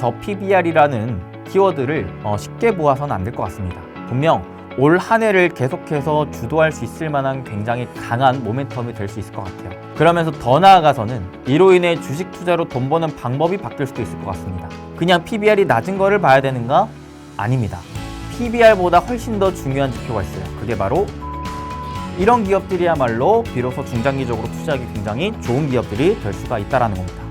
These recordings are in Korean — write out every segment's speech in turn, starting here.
저 PBR이라는 키워드를 쉽게 보아서는 안 될 것 같습니다. 분명 올 한 해를 계속해서 주도할 수 있을 만한 굉장히 강한 모멘텀이 될 수 있을 것 같아요. 그러면서 더 나아가서는 이로 인해 주식 투자로 돈 버는 방법이 바뀔 수도 있을 것 같습니다. 그냥 PBR이 낮은 거를 봐야 되는가? 아닙니다. PBR보다 훨씬 더 중요한 지표가 있어요. 그게 바로 이런 기업들이야말로 비로소 중장기적으로 투자하기 굉장히 좋은 기업들이 될 수가 있다는 겁니다.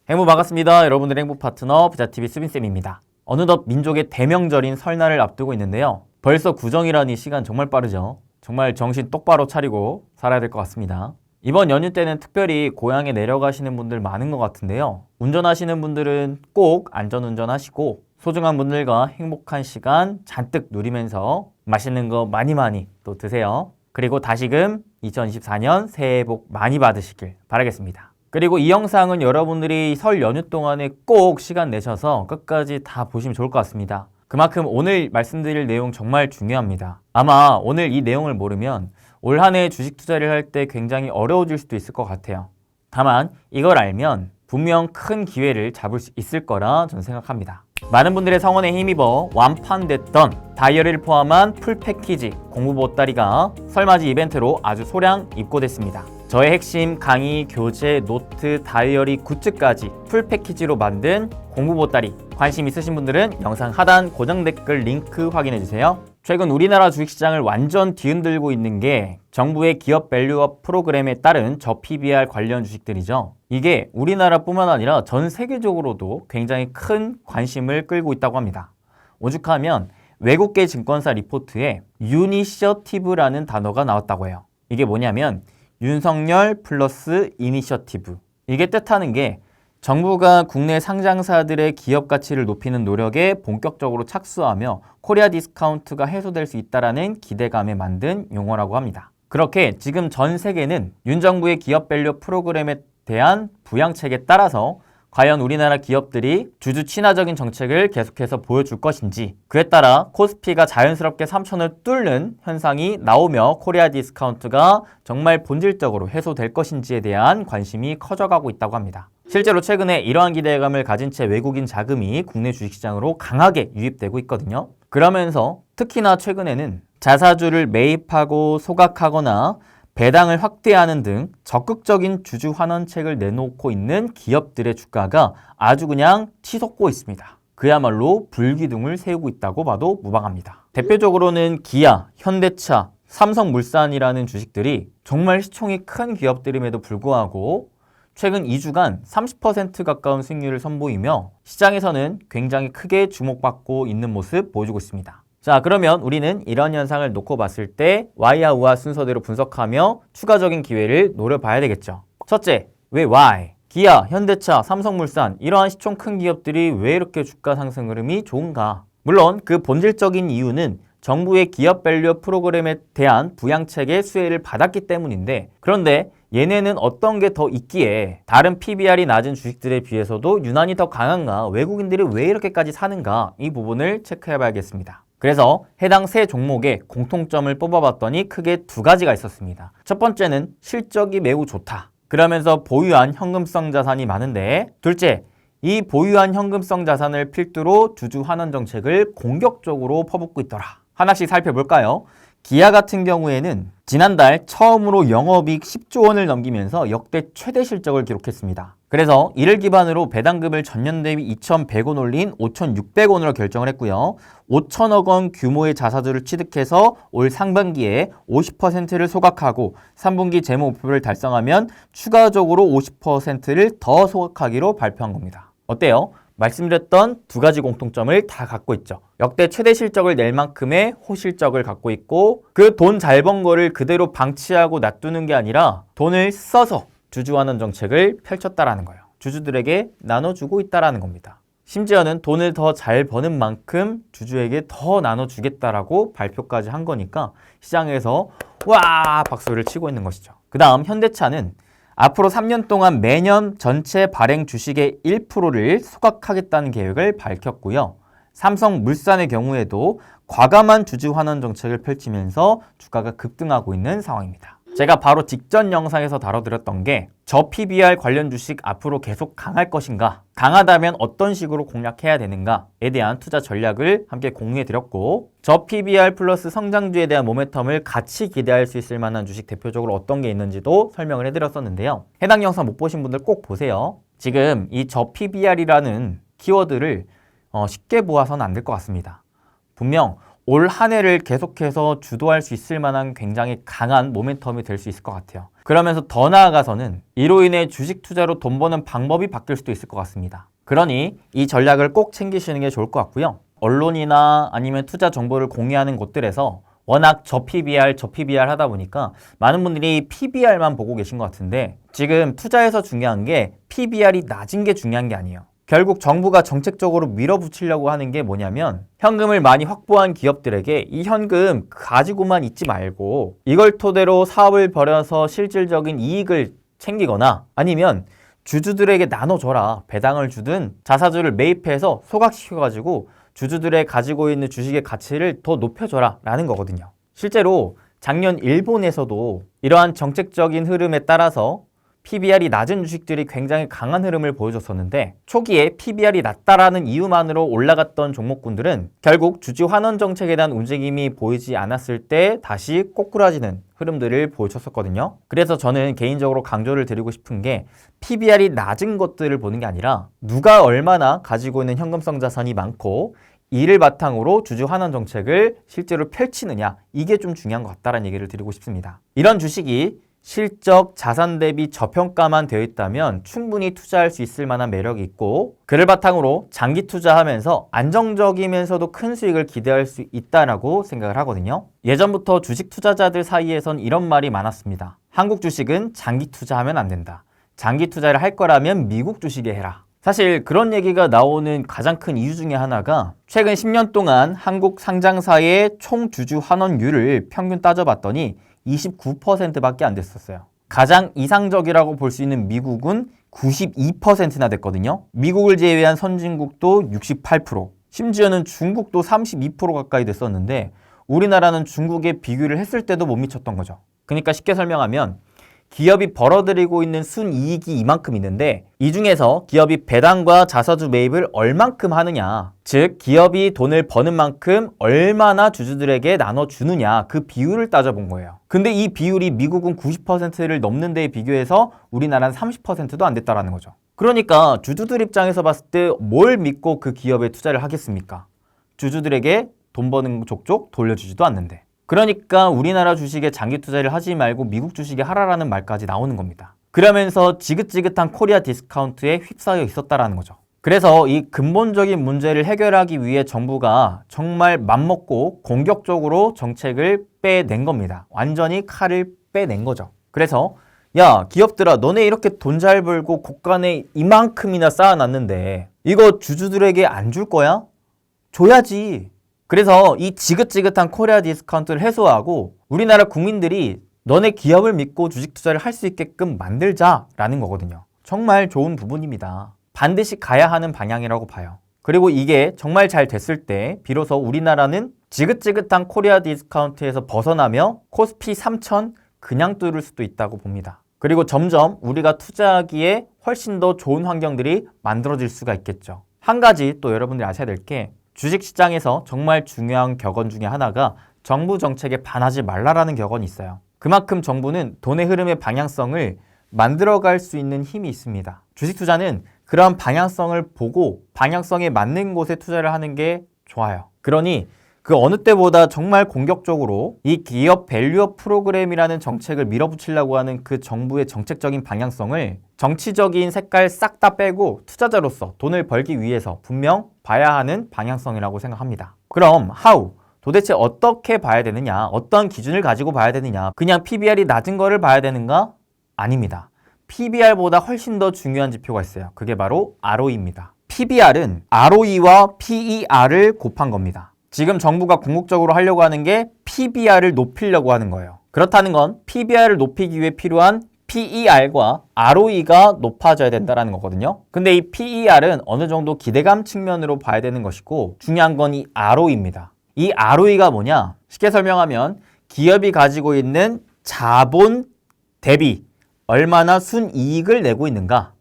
행복 반갑습니다. 여러분들의 행복 파트너 부자TV 수빈쌤입니다. 어느덧 민족의 대명절인 설날을 앞두고 있는데요. 벌써 구정이라니 시간 정말 빠르죠. 정말 정신 똑바로 차리고 살아야 될 것 같습니다. 이번 연휴 때는 특별히 고향에 내려가시는 분들 많은 것 같은데요. 운전하시는 분들은 꼭 안전운전하시고 소중한 분들과 행복한 시간 잔뜩 누리면서 맛있는 거 많이 또 드세요. 그리고 다시금 2024년 새해 복 많이 받으시길 바라겠습니다. 그리고 이 영상은 여러분들이 설 연휴 동안에 꼭 시간 내셔서 끝까지 다 보시면 좋을 것 같습니다. 그만큼 오늘 말씀드릴 내용 정말 중요합니다. 아마 오늘 이 내용을 모르면 올 한 해 주식 투자를 할 때 굉장히 어려워질 수도 있을 것 같아요. 다만 이걸 알면 분명 큰 기회를 잡을 수 있을 거라 저는 생각합니다. 많은 분들의 성원에 힘입어 완판됐던 다이어리를 포함한 풀 패키지 공부 보따리가 설맞이 이벤트로 아주 소량 입고됐습니다. 저의 핵심 강의, 교재, 노트, 다이어리, 굿즈까지 풀 패키지로 만든 공부 보따리 관심 있으신 분들은 영상 하단 고정 댓글 링크 확인해주세요. 최근 우리나라 주식시장을 완전 뒤흔들고 있는 게 정부의 기업 밸류업 프로그램에 따른 저PBR 관련 주식들이죠. 이게 우리나라뿐만 아니라 전 세계적으로도 굉장히 큰 관심을 끌고 있다고 합니다. 오죽하면 외국계 증권사 리포트에 유니셔티브라는 단어가 나왔다고 해요. 이게 뭐냐면 윤석열 플러스 이니셔티브. 이게 뜻하는 게 정부가 국내 상장사들의 기업 가치를 높이는 노력에 본격적으로 착수하며 코리아 디스카운트가 해소될 수 있다는 기대감에 만든 용어라고 합니다. 그렇게 지금 전 세계는 윤 정부의 기업 밸류 프로그램에 대한 부양책에 따라서 과연 우리나라 기업들이 주주 친화적인 정책을 계속해서 보여줄 것인지, 그에 따라 코스피가 자연스럽게 3,000을 뚫는 현상이 나오며 코리아 디스카운트가 정말 본질적으로 해소될 것인지에 대한 관심이 커져가고 있다고 합니다. 실제로 최근에 이러한 기대감을 가진 채 외국인 자금이 국내 주식시장으로 강하게 유입되고 있거든요. 그러면서 특히나 최근에는 자사주를 매입하고 소각하거나 배당을 확대하는 등 적극적인 주주 환원책을 내놓고 있는 기업들의 주가가 아주 그냥 치솟고 있습니다. 그야말로 불기둥을 세우고 있다고 봐도 무방합니다. 대표적으로는 기아, 현대차, 삼성물산이라는 주식들이 정말 시총이 큰 기업들임에도 불구하고 최근 2주간 30% 가까운 수익률을 선보이며 시장에서는 굉장히 크게 주목받고 있는 모습 보여주고 있습니다. 자, 그러면 우리는 이런 현상을 놓고 봤을 때 Y와 우와 순서대로 분석하며 추가적인 기회를 노려봐야 되겠죠. 첫째, 왜 Y? 기아, 현대차, 삼성물산 이러한 시총 큰 기업들이 왜 이렇게 주가 상승 흐름이 좋은가? 물론 그 본질적인 이유는 정부의 기업 밸류 프로그램에 대한 부양책의 수혜를 받았기 때문인데, 그런데 얘네는 어떤 게 더 있기에 다른 PBR이 낮은 주식들에 비해서도 유난히 더 강한가? 외국인들이 왜 이렇게까지 사는가? 이 부분을 체크해봐야겠습니다. 그래서 해당 세 종목의 공통점을 뽑아봤더니 크게 두 가지가 있었습니다. 첫 번째는 실적이 매우 좋다. 그러면서 보유한 현금성 자산이 많은데, 둘째, 이 보유한 현금성 자산을 필두로 주주 환원 정책을 공격적으로 퍼붓고 있더라. 하나씩 살펴볼까요? 기아 같은 경우에는 지난달 처음으로 영업이익 10조 원을 넘기면서 역대 최대 실적을 기록했습니다. 그래서 이를 기반으로 배당금을 전년 대비 2,100원 올린 5,600원으로 결정을 했고요. 5천억 원 규모의 자사주를 취득해서 올 상반기에 50%를 소각하고 3분기 재무 목표를 달성하면 추가적으로 50%를 더 소각하기로 발표한 겁니다. 어때요? 말씀드렸던 두 가지 공통점을 다 갖고 있죠. 역대 최대 실적을 낼 만큼의 호실적을 갖고 있고, 그 돈 잘 번 거를 그대로 방치하고 놔두는 게 아니라 돈을 써서 주주환원 정책을 펼쳤다라는 거예요. 주주들에게 나눠주고 있다라는 겁니다. 심지어는 돈을 더 잘 버는 만큼 주주에게 더 나눠주겠다라고 발표까지 한 거니까 시장에서 와 박수를 치고 있는 것이죠. 그 다음 현대차는 앞으로 3년 동안 매년 전체 발행 주식의 1%를 소각하겠다는 계획을 밝혔고요. 삼성물산의 경우에도 과감한 주주 환원 정책을 펼치면서 주가가 급등하고 있는 상황입니다. 제가 바로 직전 영상에서 다뤄드렸던 게 저 PBR 관련 주식 앞으로 계속 강할 것인가, 강하다면 어떤 식으로 공략해야 되는가에 대한 투자 전략을 함께 공유해드렸고, 저 PBR 플러스 성장주에 대한 모멘텀을 같이 기대할 수 있을 만한 주식 대표적으로 어떤 게 있는지도 설명을 해드렸었는데요. 해당 영상 못 보신 분들 꼭 보세요. 지금 이 저 PBR이라는 키워드를 쉽게 보아서는 안 될 것 같습니다. 분명 올 한 해를 계속해서 주도할 수 있을 만한 굉장히 강한 모멘텀이 될 수 있을 것 같아요. 그러면서 더 나아가서는 이로 인해 주식 투자로 돈 버는 방법이 바뀔 수도 있을 것 같습니다. 그러니 이 전략을 꼭 챙기시는 게 좋을 것 같고요. 언론이나 아니면 투자 정보를 공유하는 곳들에서 워낙 저 PBR 하다 보니까 많은 분들이 PBR만 보고 계신 것 같은데, 지금 투자에서 중요한 게 PBR이 낮은 게 중요한 게 아니에요. 결국 정부가 정책적으로 밀어붙이려고 하는 게 뭐냐면, 현금을 많이 확보한 기업들에게 이 현금 가지고만 있지 말고 이걸 토대로 사업을 벌여서 실질적인 이익을 챙기거나, 아니면 주주들에게 나눠줘라, 배당을 주든 자사주를 매입해서 소각시켜가지고 주주들의 가지고 있는 주식의 가치를 더 높여줘라 라는 거거든요. 실제로 작년 일본에서도 이러한 정책적인 흐름에 따라서 PBR이 낮은 주식들이 굉장히 강한 흐름을 보여줬었는데, 초기에 PBR이 낮다라는 이유만으로 올라갔던 종목군들은 결국 주주 환원 정책에 대한 움직임이 보이지 않았을 때 다시 꼬꾸라지는 흐름들을 보여줬었거든요. 그래서 저는 개인적으로 강조를 드리고 싶은 게, PBR이 낮은 것들을 보는 게 아니라 누가 얼마나 가지고 있는 현금성 자산이 많고 이를 바탕으로 주주 환원 정책을 실제로 펼치느냐, 이게 좀 중요한 것 같다는 얘기를 드리고 싶습니다. 이런 주식이 실적 자산 대비 저평가만 되어 있다면 충분히 투자할 수 있을 만한 매력이 있고, 그를 바탕으로 장기 투자하면서 안정적이면서도 큰 수익을 기대할 수 있다라고 생각을 하거든요. 예전부터 주식 투자자들 사이에선 이런 말이 많았습니다. 한국 주식은 장기 투자하면 안 된다. 장기 투자를 할 거라면 미국 주식에 해라. 사실 그런 얘기가 나오는 가장 큰 이유 중에 하나가, 최근 10년 동안 한국 상장사의 총 주주 환원율을 평균 따져봤더니 29%밖에 안 됐었어요. 가장 이상적이라고 볼 수 있는 미국은 92%나 됐거든요. 미국을 제외한 선진국도 68%, 심지어는 중국도 32% 가까이 됐었는데, 우리나라는 중국에 비교를 했을 때도 못 미쳤던 거죠. 그러니까 쉽게 설명하면, 기업이 벌어들이고 있는 순이익이 이만큼 있는데, 이 중에서 기업이 배당과 자사주 매입을 얼만큼 하느냐, 즉 기업이 돈을 버는 만큼 얼마나 주주들에게 나눠주느냐, 그 비율을 따져본 거예요. 근데 이 비율이 미국은 90%를 넘는 데에 비교해서 우리나라는 30%도 안 됐다라는 거죠. 그러니까 주주들 입장에서 봤을 때 뭘 믿고 그 기업에 투자를 하겠습니까? 주주들에게 돈 버는 족족 돌려주지도 않는데. 그러니까 우리나라 주식에 장기 투자를 하지 말고 미국 주식에 하라라는 말까지 나오는 겁니다. 그러면서 지긋지긋한 코리아 디스카운트에 휩싸여 있었다라는 거죠. 그래서 이 근본적인 문제를 해결하기 위해 정부가 정말 맘먹고 공격적으로 정책을 빼낸 겁니다. 완전히 칼을 빼낸 거죠. 그래서 야, 기업들아, 너네 이렇게 돈 잘 벌고 곳간에 이만큼이나 쌓아놨는데 이거 주주들에게 안 줄 거야? 줘야지. 그래서 이 지긋지긋한 코리아 디스카운트를 해소하고 우리나라 국민들이 너네 기업을 믿고 주식 투자를 할 수 있게끔 만들자라는 거거든요. 정말 좋은 부분입니다. 반드시 가야 하는 방향이라고 봐요. 그리고 이게 정말 잘 됐을 때 비로소 우리나라는 지긋지긋한 코리아 디스카운트에서 벗어나며 코스피 3000 그냥 뚫을 수도 있다고 봅니다. 그리고 점점 우리가 투자하기에 훨씬 더 좋은 환경들이 만들어질 수가 있겠죠. 한 가지 또 여러분들이 아셔야 될 게, 주식시장에서 정말 중요한 격언 중에 하나가 정부 정책에 반하지 말라라는 격언이 있어요. 그만큼 정부는 돈의 흐름의 방향성을 만들어갈 수 있는 힘이 있습니다. 주식 투자는 그런 방향성을 보고 방향성에 맞는 곳에 투자를 하는 게 좋아요. 그러니 그 어느 때보다 정말 공격적으로 이 기업 밸류업 프로그램이라는 정책을 밀어붙이려고 하는 그 정부의 정책적인 방향성을 정치적인 색깔 싹 다 빼고 투자자로서 돈을 벌기 위해서 분명 봐야 하는 방향성이라고 생각합니다. 그럼 how? 도대체 어떻게 봐야 되느냐? 어떤 기준을 가지고 봐야 되느냐? 그냥 PBR이 낮은 거를 봐야 되는가? 아닙니다. PBR보다 훨씬 더 중요한 지표가 있어요. 그게 바로 ROE입니다. PBR은 ROE와 PER을 곱한 겁니다. 지금 정부가 궁극적으로 하려고 하는 게 PBR을 높이려고 하는 거예요. 그렇다는 건 PBR을 높이기 위해 필요한 PER과 ROE가 높아져야 된다는 거거든요. 근데 이 PER은 어느 정도 기대감 측면으로 봐야 되는 것이고, 중요한 건 이 ROE입니다. 이 ROE가 뭐냐? 쉽게 설명하면 기업이 가지고 있는 자본 대비 얼마나 순이익을 내고 있는가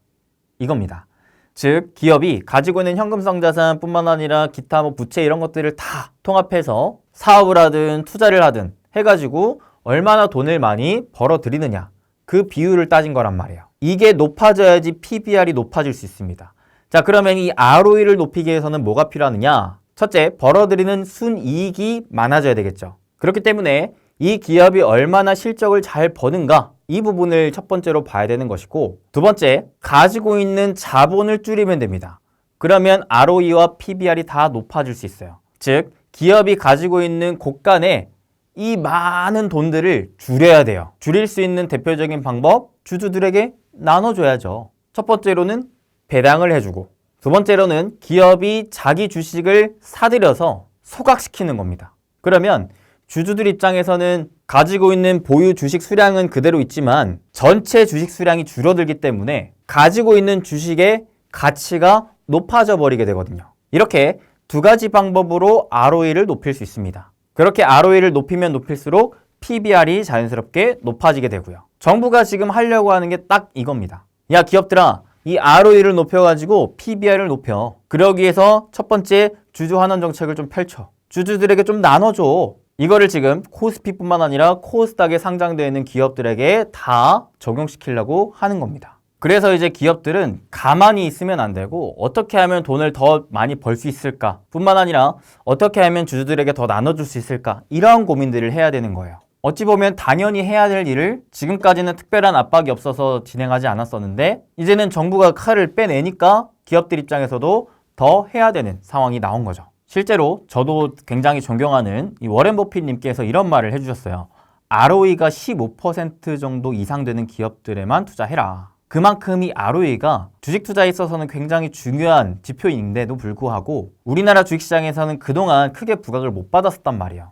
이겁니다. 즉 기업이 가지고 있는 현금성 자산뿐만 아니라 기타 부채 이런 것들을 다 통합해서 사업을 하든 투자를 하든 해가지고 얼마나 돈을 많이 벌어들이느냐 그 비율을 따진 거란 말이에요. 이게 높아져야지 PBR이 높아질 수 있습니다. 자, 그러면 이 ROE를 높이기 위해서는 뭐가 필요하느냐? 첫째, 벌어들이는 순이익이 많아져야 되겠죠. 그렇기 때문에 이 기업이 얼마나 실적을 잘 버는가 이 부분을 첫 번째로 봐야 되는 것이고, 두 번째, 가지고 있는 자본을 줄이면 됩니다. 그러면 ROE와 PBR이 다 높아질 수 있어요. 즉 기업이 가지고 있는 곳간에 이 많은 돈들을 줄여야 돼요. 줄일 수 있는 대표적인 방법, 주주들에게 나눠줘야죠. 첫 번째로는 배당을 해주고, 두 번째로는 기업이 자기 주식을 사들여서 소각시키는 겁니다. 그러면 주주들 입장에서는 가지고 있는 보유 주식 수량은 그대로 있지만 전체 주식 수량이 줄어들기 때문에 가지고 있는 주식의 가치가 높아져 버리게 되거든요. 이렇게 두 가지 방법으로 ROE를 높일 수 있습니다. 그렇게 ROE를 높이면 높일수록 PBR이 자연스럽게 높아지게 되고요. 정부가 지금 하려고 하는 게 딱 이겁니다. 야, 기업들아, 이 ROE를 높여가지고 PBR을 높여. 그러기 위해서 첫 번째 주주 환원 정책을 좀 펼쳐. 주주들에게 좀 나눠줘. 이거를 지금 코스피뿐만 아니라 코스닥에 상장되어 있는 기업들에게 다 적용시키려고 하는 겁니다. 그래서 이제 기업들은 가만히 있으면 안 되고 어떻게 하면 돈을 더 많이 벌 수 있을까 뿐만 아니라 어떻게 하면 주주들에게 더 나눠줄 수 있을까 이러한 고민들을 해야 되는 거예요. 어찌 보면 당연히 해야 될 일을 지금까지는 특별한 압박이 없어서 진행하지 않았었는데 이제는 정부가 칼을 빼내니까 기업들 입장에서도 더 해야 되는 상황이 나온 거죠. 실제로 저도 굉장히 존경하는 이 워렌 버핏님께서 이런 말을 해주셨어요. ROE가 15% 정도 이상 되는 기업들에만 투자해라. 그만큼 이 ROE가 주식 투자에 있어서는 굉장히 중요한 지표인데도 불구하고 우리나라 주식시장에서는 그동안 크게 부각을 못 받았었단 말이에요.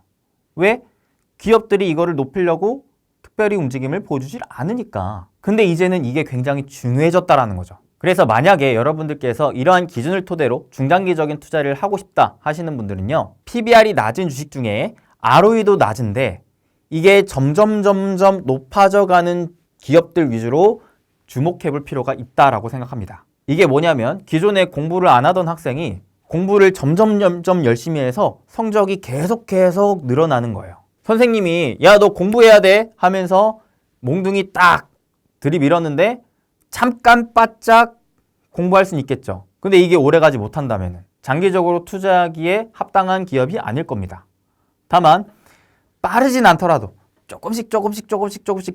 왜? 기업들이 이거를 높이려고 특별히 움직임을 보여주질 않으니까. 근데 이제는 이게 굉장히 중요해졌다라는 거죠. 그래서 만약에 여러분들께서 이러한 기준을 토대로 중장기적인 투자를 하고 싶다 하시는 분들은요, PBR이 낮은 주식 중에 ROE도 낮은데 이게 점점 높아져가는 기업들 위주로 주목해 볼 필요가 있다라고 생각합니다. 이게 뭐냐면 기존에 공부를 안 하던 학생이 공부를 점점 열심히 해서 성적이 계속 늘어나는 거예요. 선생님이 야, 너 공부해야 돼 하면서 몽둥이 딱 들이밀었는데 잠깐 바짝 공부할 수는 있겠죠. 근데 이게 오래가지 못한다면 장기적으로 투자하기에 합당한 기업이 아닐 겁니다. 다만 빠르진 않더라도 조금씩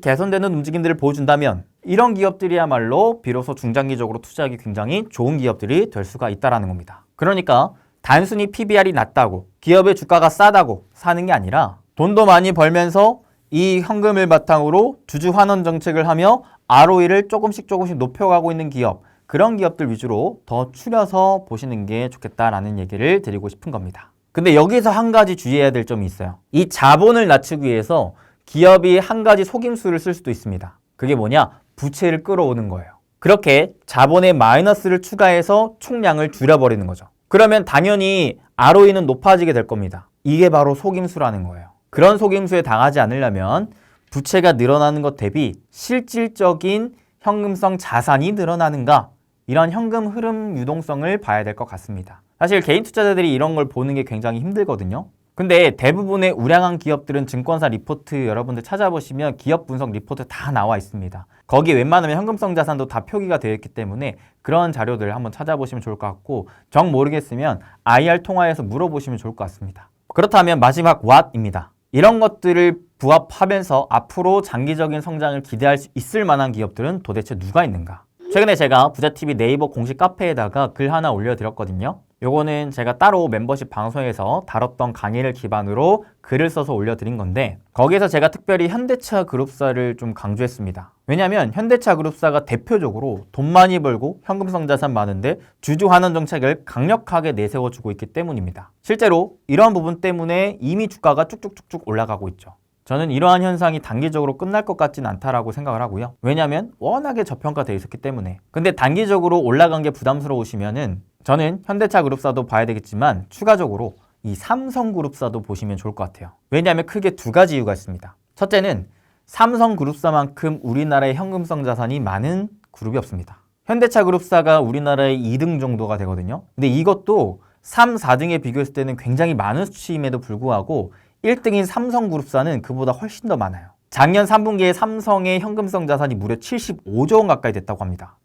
개선되는 움직임들을 보여준다면 이런 기업들이야말로 비로소 중장기적으로 투자하기 굉장히 좋은 기업들이 될 수가 있다는 겁니다. 그러니까 단순히 PBR이 낮다고 기업의 주가가 싸다고 사는 게 아니라 돈도 많이 벌면서 이 현금을 바탕으로 주주 환원 정책을 하며 ROE를 조금씩 높여가고 있는 기업, 그런 기업들 위주로 더 추려서 보시는 게 좋겠다라는 얘기를 드리고 싶은 겁니다. 근데 여기서 한 가지 주의해야 될 점이 있어요. 이 자본을 낮추기 위해서 기업이 한 가지 속임수를 쓸 수도 있습니다. 그게 뭐냐? 부채를 끌어오는 거예요. 그렇게 자본의 마이너스를 추가해서 총량을 줄여버리는 거죠. 그러면 당연히 ROE는 높아지게 될 겁니다. 이게 바로 속임수라는 거예요. 그런 속임수에 당하지 않으려면 부채가 늘어나는 것 대비 실질적인 현금성 자산이 늘어나는가? 이런 현금 흐름 유동성을 봐야 될 것 같습니다. 사실 개인 투자자들이 이런 걸 보는 게 굉장히 힘들거든요. 근데 대부분의 우량한 기업들은 증권사 리포트 여러분들 찾아보시면 기업 분석 리포트 다 나와 있습니다. 거기 웬만하면 현금성 자산도 다 표기가 되어 있기 때문에 그런 자료들 한번 찾아보시면 좋을 것 같고, 정 모르겠으면 IR 통화에서 물어보시면 좋을 것 같습니다. 그렇다면 마지막 what입니다. 이런 것들을 부합하면서 앞으로 장기적인 성장을 기대할 수 있을 만한 기업들은 도대체 누가 있는가? 최근에 제가 부자TV 네이버 공식 카페에다가 글 하나 올려드렸거든요. 요거는 제가 따로 멤버십 방송에서 다뤘던 강의를 기반으로 글을 써서 올려드린 건데, 거기에서 제가 특별히 현대차 그룹사를 좀 강조했습니다. 왜냐하면 현대차 그룹사가 대표적으로 돈 많이 벌고 현금성 자산 많은데 주주 환원 정책을 강력하게 내세워주고 있기 때문입니다. 실제로 이러한 부분 때문에 이미 주가가 쭉쭉 올라가고 있죠. 저는 이러한 현상이 단기적으로 끝날 것 같진 않다라고 생각을 하고요. 왜냐하면 워낙에 저평가되어 있었기 때문에. 근데 단기적으로 올라간 게 부담스러우시면은 저는 현대차 그룹사도 봐야 되겠지만 추가적으로 이 삼성그룹사도 보시면 좋을 것 같아요. 왜냐하면 크게 두 가지 이유가 있습니다. 첫째는 삼성그룹사만큼 우리나라의 현금성 자산이 많은 그룹이 없습니다. 현대차 그룹사가 우리나라의 2등 정도가 되거든요. 근데 이것도 3, 4등에 비교했을 때는 굉장히 많은 수치임에도 불구하고 1등인 삼성그룹사는 그보다 훨씬 더 많아요. 작년 3분기에 삼성의 현금성 자산이 무려 75조 원 가까이 됐다고 합니다.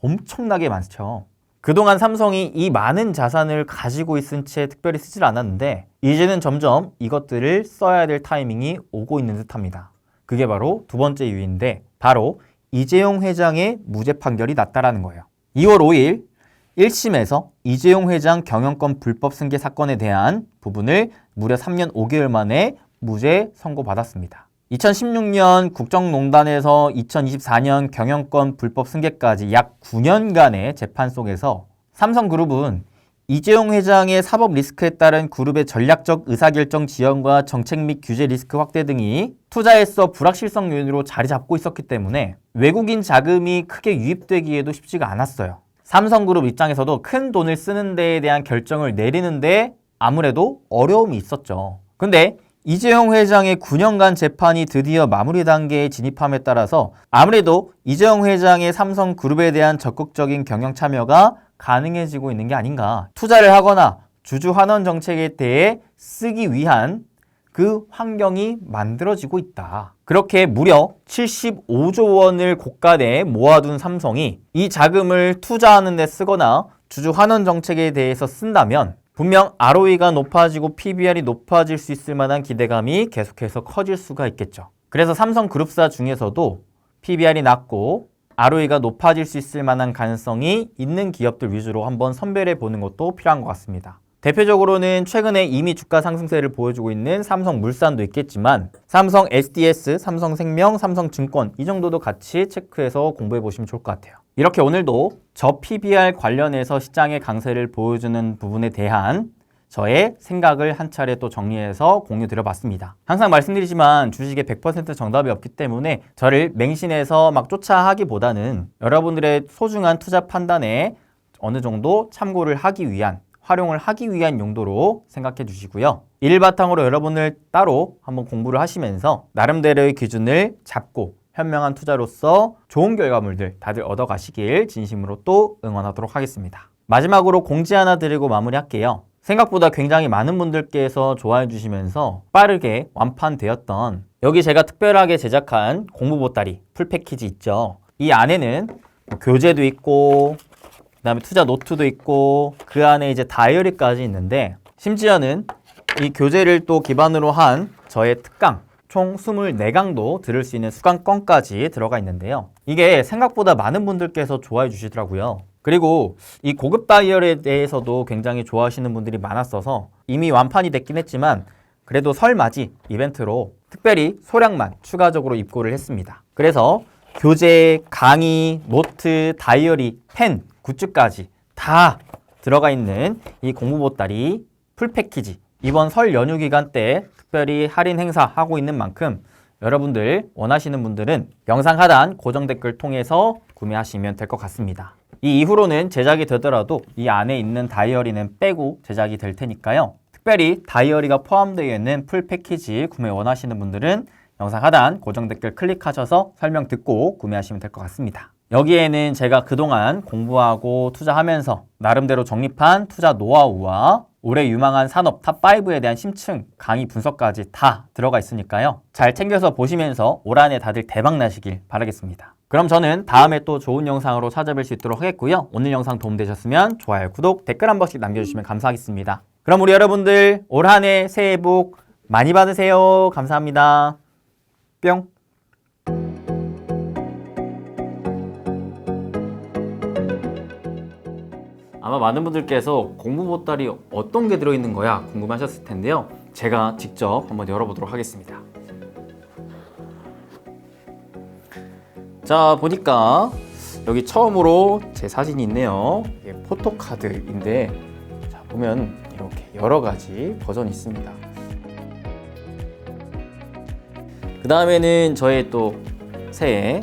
엄청나게 많죠. 그동안 삼성이 이 많은 자산을 가지고 있은 채 특별히 쓰질 않았는데 이제는 점점 이것들을 써야 될 타이밍이 오고 있는 듯합니다. 그게 바로 두 번째 이유인데 바로 이재용 회장의 무죄 판결이 났다라는 거예요. 2월 5일 1심에서 이재용 회장 경영권 불법 승계 사건에 대한 부분을 무려 3년 5개월 만에 무죄 선고받았습니다. 2016년 국정농단에서 2024년 경영권 불법 승계까지 약 9년간의 재판 속에서 삼성그룹은 이재용 회장의 사법 리스크에 따른 그룹의 전략적 의사결정 지연과 정책 및 규제 리스크 확대 등이 투자에서 불확실성 요인으로 자리 잡고 있었기 때문에 외국인 자금이 크게 유입되기에도 쉽지가 않았어요. 삼성그룹 입장에서도 큰 돈을 쓰는 데에 대한 결정을 내리는데 아무래도 어려움이 있었죠. 근데 이재용 회장의 9년간 재판이 드디어 마무리 단계에 진입함에 따라서 아무래도 이재용 회장의 삼성그룹에 대한 적극적인 경영 참여가 가능해지고 있는 게 아닌가. 투자를 하거나 주주 환원 정책에 대해 쓰기 위한 그 환경이 만들어지고 있다. 그렇게 무려 75조 원을 고가 내에 모아둔 삼성이 이 자금을 투자하는 데 쓰거나 주주 환원 정책에 대해서 쓴다면 분명 ROE가 높아지고 PBR이 높아질 수 있을 만한 기대감이 계속해서 커질 수가 있겠죠. 그래서 삼성그룹사 중에서도 PBR이 낮고 ROE가 높아질 수 있을 만한 가능성이 있는 기업들 위주로 한번 선별해 보는 것도 필요한 것 같습니다. 대표적으로는 최근에 이미 주가 상승세를 보여주고 있는 삼성물산도 있겠지만 삼성 SDS, 삼성생명, 삼성증권 이 정도도 같이 체크해서 공부해 보시면 좋을 것 같아요. 이렇게 오늘도 저 PBR 관련해서 시장의 강세를 보여주는 부분에 대한 저의 생각을 한 차례 또 정리해서 공유 드려봤습니다. 항상 말씀드리지만 주식에 100% 정답이 없기 때문에 저를 맹신해서 막 쫓아하기보다는 여러분들의 소중한 투자 판단에 어느 정도 참고를 하기 위한 활용을 하기 위한 용도로 생각해 주시고요. 이를 바탕으로 여러분을 따로 한번 공부를 하시면서 나름대로의 기준을 잡고 현명한 투자로서 좋은 결과물들 다들 얻어가시길 진심으로 또 응원하도록 하겠습니다. 마지막으로 공지 하나 드리고 마무리할게요. 생각보다 굉장히 많은 분들께서 좋아해 주시면서 빠르게 완판되었던 여기 제가 특별하게 제작한 공부 보따리 풀 패키지 있죠. 이 안에는 교재도 있고 그다음에 투자 노트도 있고 그 안에 이제 다이어리까지 있는데 심지어는 이 교재를 또 기반으로 한 저의 특강 총 24강도 들을 수 있는 수강권까지 들어가 있는데요. 이게 생각보다 많은 분들께서 좋아해 주시더라고요. 그리고 이 고급 다이어리에 대해서도 굉장히 좋아하시는 분들이 많았어서 이미 완판이 됐긴 했지만 그래도 설맞이 이벤트로 특별히 소량만 추가적으로 입고를 했습니다. 그래서 교재, 강의, 노트, 다이어리, 펜, 굿즈까지 다 들어가 있는 이 공부 보따리 풀 패키지 이번 설 연휴 기간 때 특별히 할인 행사하고 있는 만큼 여러분들 원하시는 분들은 영상 하단 고정 댓글 통해서 구매하시면 될 것 같습니다. 이 이후로는 제작이 되더라도 이 안에 있는 다이어리는 빼고 제작이 될 테니까요. 특별히 다이어리가 포함되어 있는 풀 패키지 구매 원하시는 분들은 영상 하단 고정 댓글 클릭하셔서 설명 듣고 구매하시면 될 것 같습니다. 여기에는 제가 그동안 공부하고 투자하면서 나름대로 정립한 투자 노하우와 올해 유망한 산업 탑5에 대한 심층 강의 분석까지 다 들어가 있으니까요. 잘 챙겨서 보시면서 올 한해 다들 대박 나시길 바라겠습니다. 그럼 저는 다음에 또 좋은 영상으로 찾아뵐 수 있도록 하겠고요. 오늘 영상 도움되셨으면 좋아요, 구독, 댓글 한 번씩 남겨주시면 감사하겠습니다. 그럼 우리 여러분들 올 한해 새해 복 많이 받으세요. 감사합니다. 뿅. 아마 많은 분들께서 공부 보따리 어떤 게 들어있는 거야 궁금하셨을 텐데요. 제가 직접 한번 열어보도록 하겠습니다. 자, 보니까 여기 처음으로 제 사진이 있네요. 이게 포토카드인데 자, 보면 이렇게 여러 가지 버전이 있습니다. 그 다음에는 저의 또 새해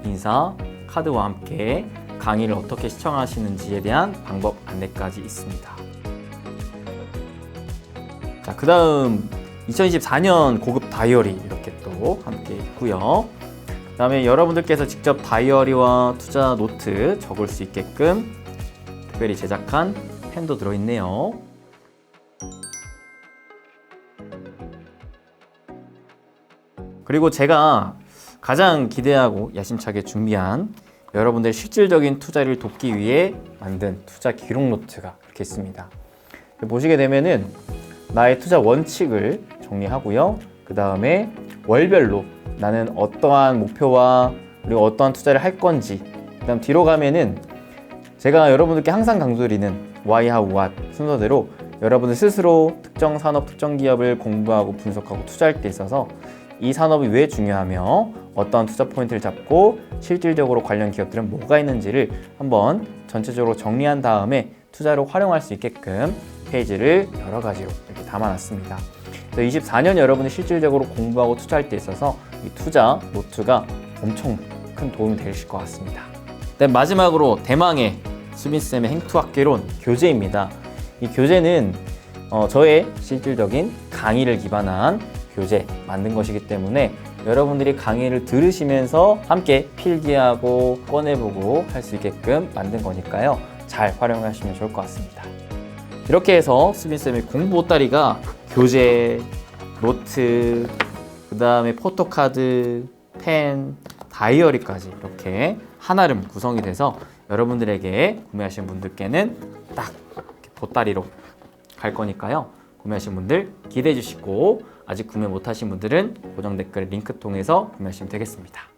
인사 카드와 함께 강의를 어떻게 시청하시는지에 대한 방법 안내까지 있습니다. 자, 그 다음 2024년 고급 다이어리 이렇게 또 또 함께 있고요. 그다음에 여러분들께서 직접 다이어리와 투자 노트 적을 수 있게끔 특별히 제작한 펜도 들어있네요. 그리고 제가 가장 기대하고 야심차게 준비한 여러분들의 실질적인 투자를 돕기 위해 만든 투자 기록 노트가 이렇게 있습니다. 보시게 되면은 나의 투자 원칙을 정리하고요. 그 다음에 월별로 나는 어떠한 목표와 그리고 어떠한 투자를 할 건지, 그 다음 뒤로 가면은 제가 여러분들께 항상 강조드리는 Why, How, What 순서대로 여러분들 스스로 특정 산업, 특정 기업을 공부하고 분석하고 투자할 때 있어서 이 산업이 왜 중요하며 어떠한 투자 포인트를 잡고 실질적으로 관련 기업들은 뭐가 있는지를 한번 전체적으로 정리한 다음에 투자로 활용할 수 있게끔 페이지를 여러 가지로 이렇게 담아놨습니다. 24년 여러분이 실질적으로 공부하고 투자할 때 있어서 이 투자 노트가 엄청 큰 도움이 되실 것 같습니다. 네, 마지막으로 대망의 수빈쌤의 행투학개론 교재입니다. 이 교재는 저의 실질적인 강의를 기반한 교재 만든 것이기 때문에 여러분들이 강의를 들으시면서 함께 필기하고 꺼내보고 할 수 있게끔 만든 거니까요. 잘 활용하시면 좋을 것 같습니다. 이렇게 해서 수빈쌤의 공부 보따리가 교재, 노트, 그 다음에 포토카드, 펜, 다이어리까지 이렇게 한아름 구성이 돼서 여러분들에게 구매하신 분들께는 딱 이렇게 보따리로 갈 거니까요. 구매하신 분들 기대해 주시고 아직 구매 못하신 분들은 고정 댓글 링크 통해서 구매하시면 되겠습니다.